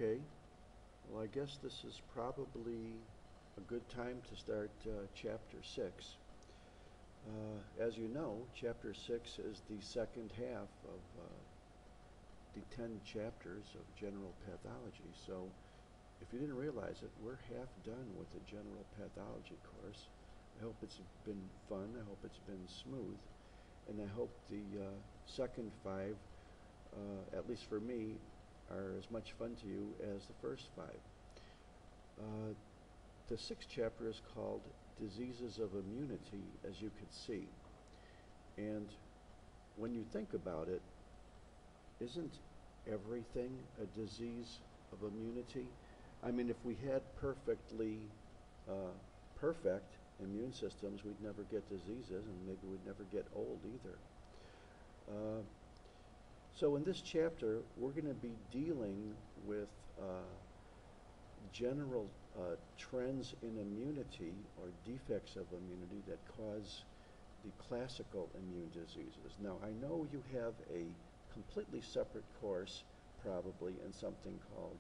Okay, well, I guess this is probably a good time to start Chapter 6. As you know, Chapter 6 is the second half of the 10 chapters of general pathology. So if you didn't realize it, we're half done with the general pathology course. I hope it's been fun. I hope it's been smooth. And I hope the second 5, at least for me, are as much fun to you as the first 5. The 6th chapter is called Diseases of Immunity, as you could see. And when you think about it, isn't everything a disease of immunity? I mean, if we had perfect immune systems, we'd never get diseases, and maybe we'd never get old either. So in this chapter, we're going to be dealing with general trends in immunity or defects of immunity that cause the classical immune diseases. Now, I know you have a completely separate course probably in something called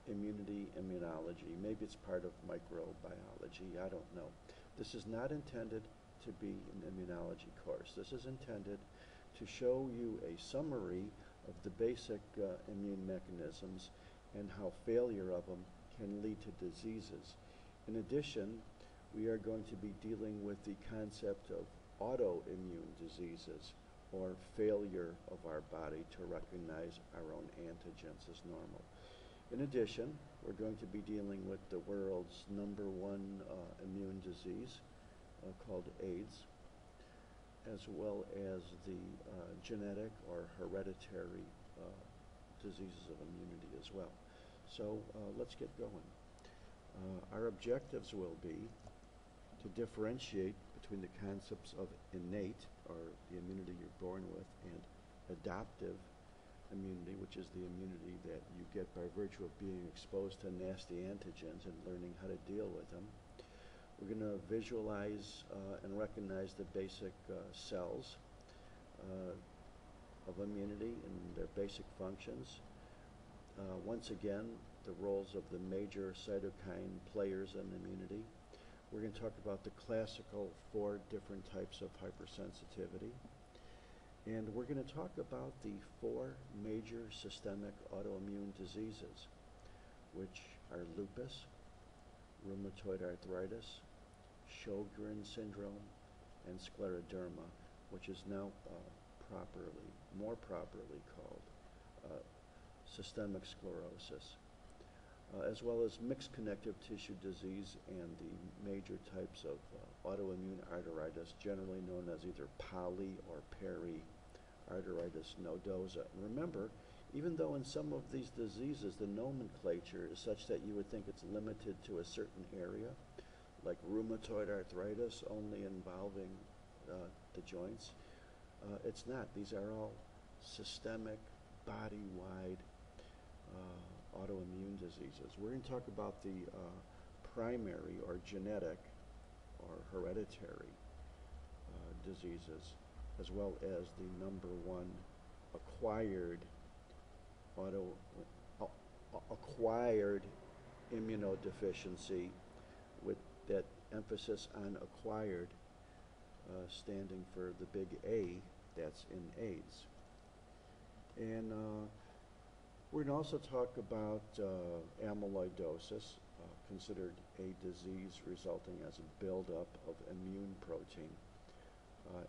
immunology. Maybe it's part of microbiology. I don't know. This is not intended to be an immunology course. This is intended to show you a summary of the basic immune mechanisms and how failure of them can lead to diseases. In addition, we are going to be dealing with the concept of autoimmune diseases, or failure of our body to recognize our own antigens as normal. In addition, we're going to be dealing with the world's #1 immune disease called AIDS, as well as the genetic or hereditary diseases of immunity as well. So let's get going. Our objectives will be to differentiate between the concepts of innate, or the immunity you're born with, and adaptive immunity, which is the immunity that you get by virtue of being exposed to nasty antigens and learning how to deal with them. We're going to visualize and recognize the basic cells of immunity and their basic functions. Once again, the roles of the major cytokine players in immunity. We're going to talk about the classical 4 different types of hypersensitivity. And we're going to talk about the 4 major systemic autoimmune diseases, which are lupus, rheumatoid arthritis, Sjogren syndrome, and scleroderma, which is now more properly called systemic sclerosis, as well as mixed connective tissue disease and the major types of autoimmune arteritis, generally known as either poly or periarteritis nodosa. And remember, even though in some of these diseases the nomenclature is such that you would think it's limited to a certain area, like rheumatoid arthritis only involving the joints, it's not. These are all systemic, body-wide autoimmune diseases. We're going to talk about the primary or genetic or hereditary diseases, as well as the #1 acquired immunodeficiency, with that emphasis on acquired, standing for the big A, that's in AIDS. And we're going to also talk about amyloidosis, considered a disease resulting as a buildup of immune protein,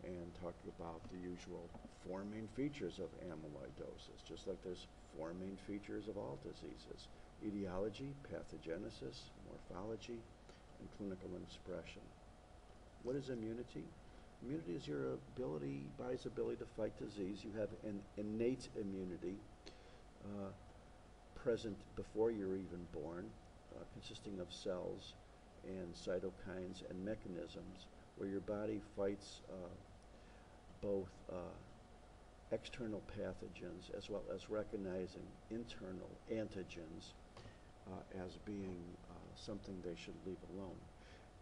and talk about the usual 4 main features of amyloidosis, just like there's 4 main features of all diseases: etiology, pathogenesis, morphology, and clinical expression. What is immunity? Immunity is your body's ability to fight disease. You have an innate immunity present before you're even born, consisting of cells and cytokines and mechanisms where your body fights both external pathogens as well as recognizing internal antigens as being something they should leave alone.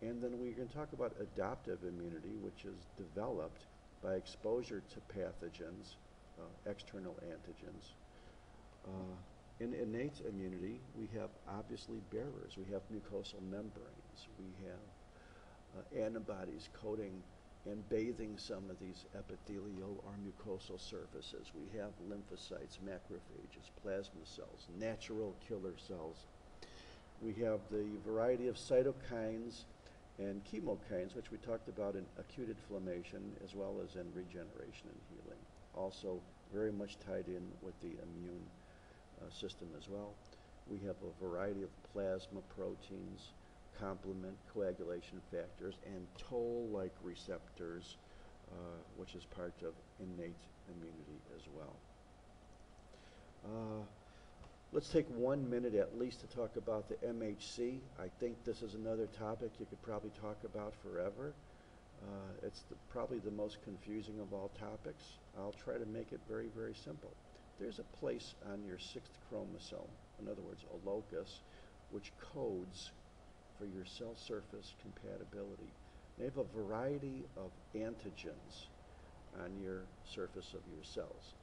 And then we're going to talk about adaptive immunity, which is developed by exposure to pathogens, external antigens, In innate immunity, we have obviously bearers. We have mucosal membranes. We have antibodies coating and bathing some of these epithelial or mucosal surfaces. We have lymphocytes, macrophages, plasma cells, natural killer cells. We have the variety of cytokines and chemokines, which we talked about in acute inflammation as well as in regeneration and healing. Also very much tied in with the immune system as well. We have a variety of plasma proteins, complement, coagulation factors, and toll-like receptors, which is part of innate immunity as well. Let's take 1 minute at least to talk about the MHC. I think this is another topic you could probably talk about forever. It's probably the most confusing of all topics. I'll try to make it very, very simple. There's a place on your 6th chromosome, in other words, a locus, which codes for your cell surface compatibility. They have a variety of antigens on your surface of your cells.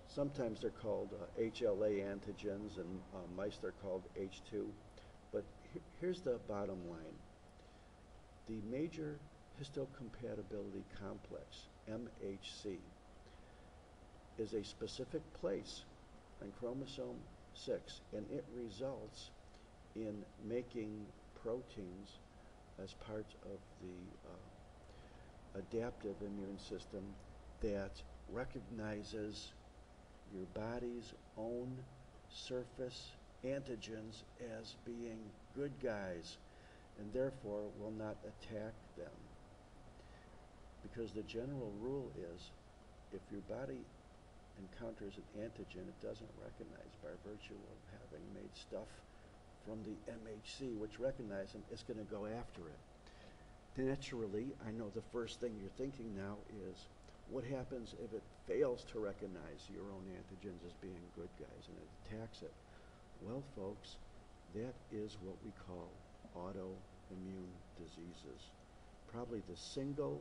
Sometimes they're called HLA antigens, and mice they're called H2. But here's the bottom line. The major histocompatibility complex, MHC, is a specific place on chromosome 6, and it results in making proteins as part of the adaptive immune system that recognizes your body's own surface antigens as being good guys and therefore will not attack them. Because the general rule is if your body encounters an antigen it doesn't recognize by virtue of having made stuff from the MHC which recognize them, it's going to go after it. Naturally, I know the first thing you're thinking now is what happens if it fails to recognize your own antigens as being good guys and it attacks it? Well, folks, that is what we call autoimmune diseases. Probably the single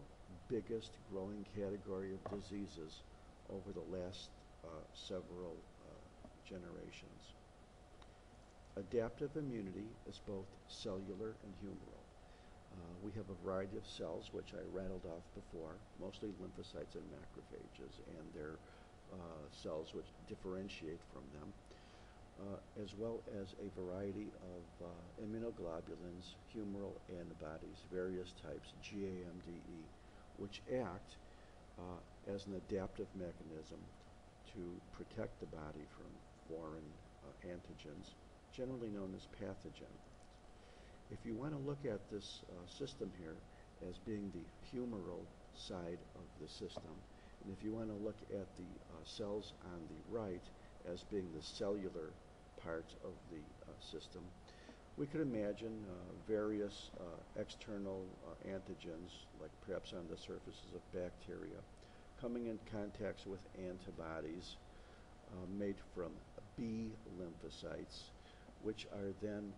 biggest growing category of diseases over the last several generations. Adaptive immunity is both cellular and humoral. We have a variety of cells, which I rattled off before, mostly lymphocytes and macrophages, and their cells which differentiate from them, as well as a variety of immunoglobulins, humoral antibodies, various types, GAMDE, which act as an adaptive mechanism to protect the body from foreign antigens, generally known as pathogens. If you want to look at this system here as being the humoral side of the system, and if you want to look at the cells on the right as being the cellular part of the system, we could imagine various external antigens, like perhaps on the surfaces of bacteria, coming in contact with antibodies made from B lymphocytes, which are then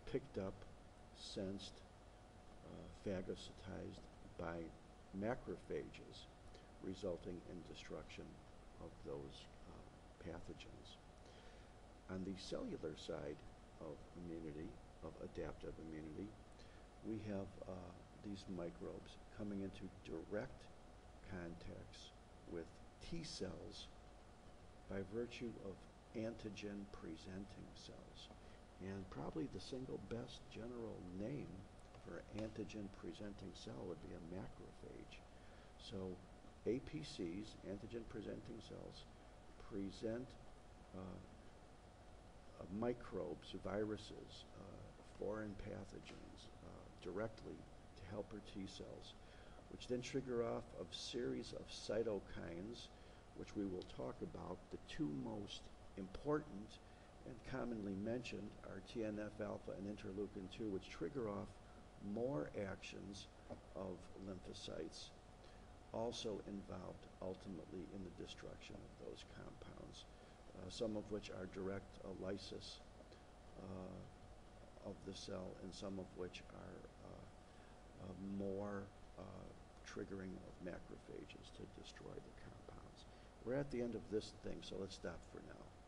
picked up, sensed, phagocytized by macrophages, resulting in destruction of those pathogens. On the cellular side of immunity, of adaptive immunity, we have these microbes coming into direct contacts with T cells by virtue of antigen-presenting cells. And probably the single best general name for an antigen-presenting cell would be a macrophage. So APCs, antigen-presenting cells, present microbes, viruses, foreign pathogens directly to helper T cells, which then trigger off a series of cytokines, which we will talk about. The two most important and commonly mentioned are TNF-alpha and interleukin-2, which trigger off more actions of lymphocytes, also involved ultimately in the destruction of those compounds, some of which are direct lysis of the cell, and some of which are more triggering of macrophages to destroy the compounds. We're at the end of this thing, so let's stop for now.